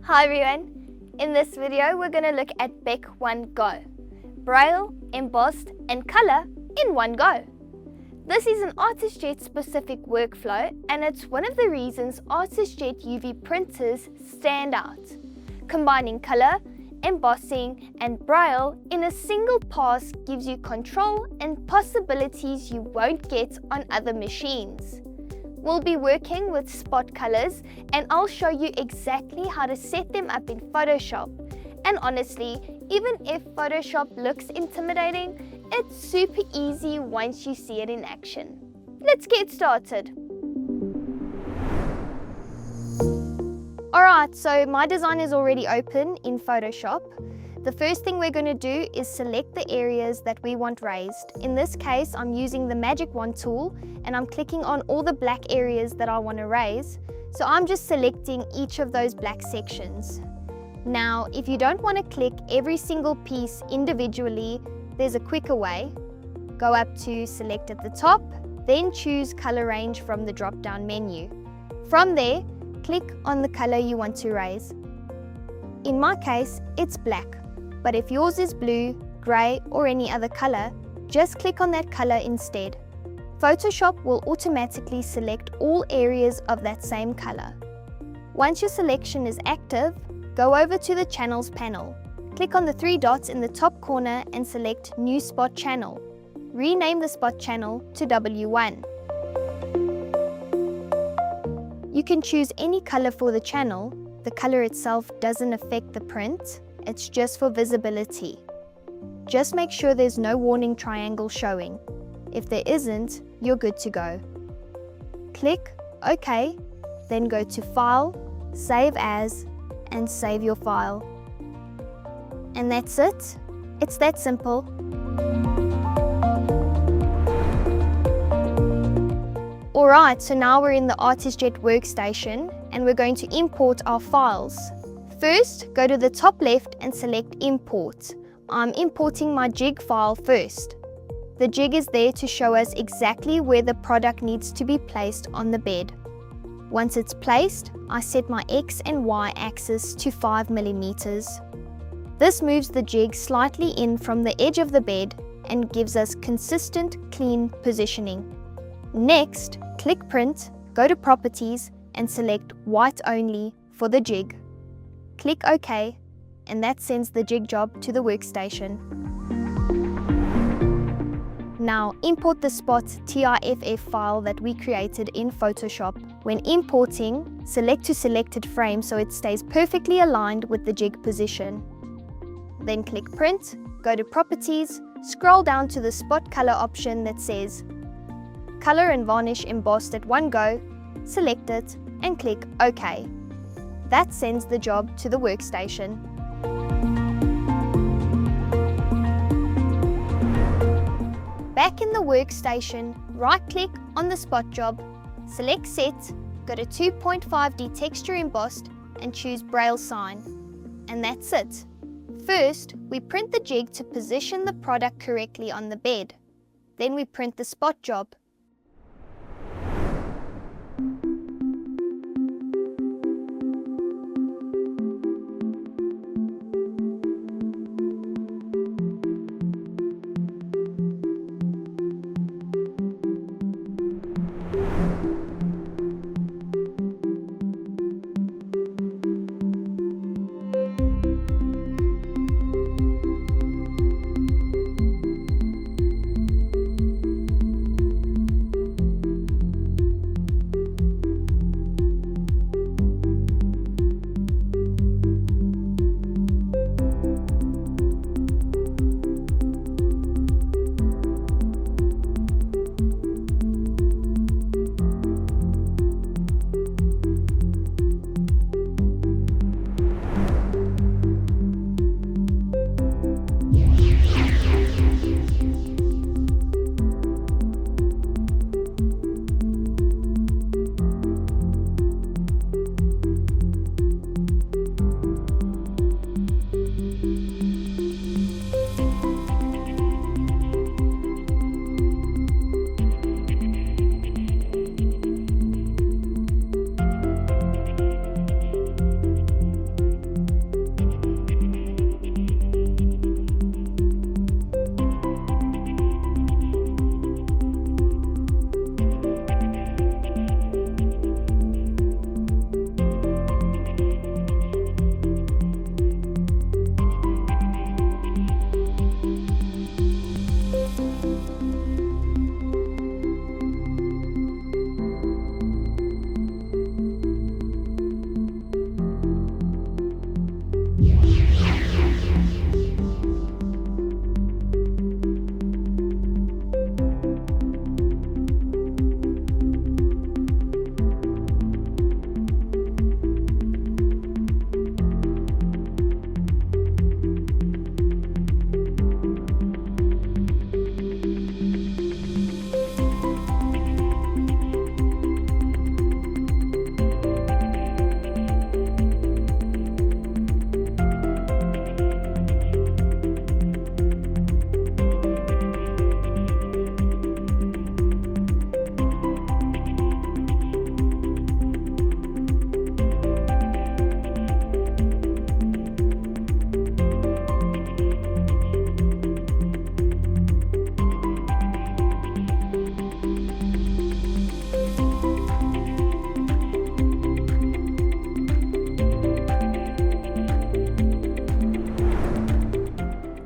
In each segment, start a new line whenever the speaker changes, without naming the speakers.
Hi everyone, in this video we're going to look at BEC One Go, Braille, Embossed and Color in one go. This is an AritisJet specific workflow and it's one of the reasons AritisJet UV printers stand out. Combining color, embossing and Braille in a single pass gives you control and possibilities you won't get on other machines. We'll be working with spot colors and I'll show you exactly how to set them up in Photoshop. And honestly, even if Photoshop looks intimidating, it's super easy once you see it in action. Let's get started. Alright, so my design is already open in Photoshop. The first thing we're going to do is select the areas that we want raised. In this case, I'm using the Magic Wand tool and I'm clicking on all the black areas that I want to raise. So I'm just selecting each of those black sections. Now, if you don't want to click every single piece individually, there's a quicker way. Go up to select at the top, then choose color range from the drop-down menu. From there, click on the color you want to raise. In my case, it's black. But if yours is blue, grey or any other color, just click on that color instead. Photoshop will automatically select all areas of that same color. Once your selection is active, go over to the Channels panel. Click on the three dots in the top corner and select New Spot Channel. Rename the spot channel to W1. You can choose any color for the channel. The color itself doesn't affect the print. It's just for visibility. Just make sure there's no warning triangle showing. If there isn't, you're good to go. Click OK, then go to File, Save As, and save your file. And that's it. It's that simple. Alright, so now we're in the AritisJet Workstation and we're going to import our files. First, go to the top left and select Import. I'm importing my jig file first. The jig is there to show us exactly where the product needs to be placed on the bed. Once it's placed, I set my X and Y axis to 5 millimeters. This moves the jig slightly in from the edge of the bed and gives us consistent, clean positioning. Next, click Print, go to Properties and select White Only for the jig. Click OK, and that sends the jig job to the workstation. Now import the spot TIFF file that we created in Photoshop. When importing, select to selected frame so it stays perfectly aligned with the jig position. Then click Print, go to Properties, scroll down to the spot color option that says Color and Varnish Embossed at One Go, select it and click OK. That sends the job to the workstation. Back in the workstation, right-click on the spot job, select Set, go to 2.5D Texture Embossed and choose Braille Sign. And that's it. First, we print the jig to position the product correctly on the bed. Then we print the spot job.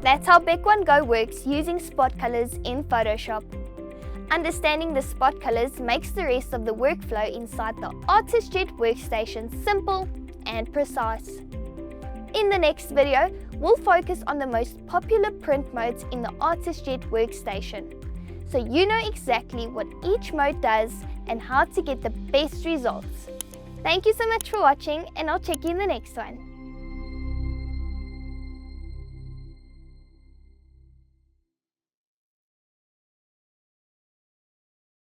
That's how Bec 1 Go works using spot colors in Photoshop. Understanding the spot colors makes the rest of the workflow inside the AritisJet Workstation simple and precise. In the next video, we'll focus on the most popular print modes in the AritisJet Workstation, so you know exactly what each mode does and how to get the best results. Thank you so much for watching, and I'll check you in the next one.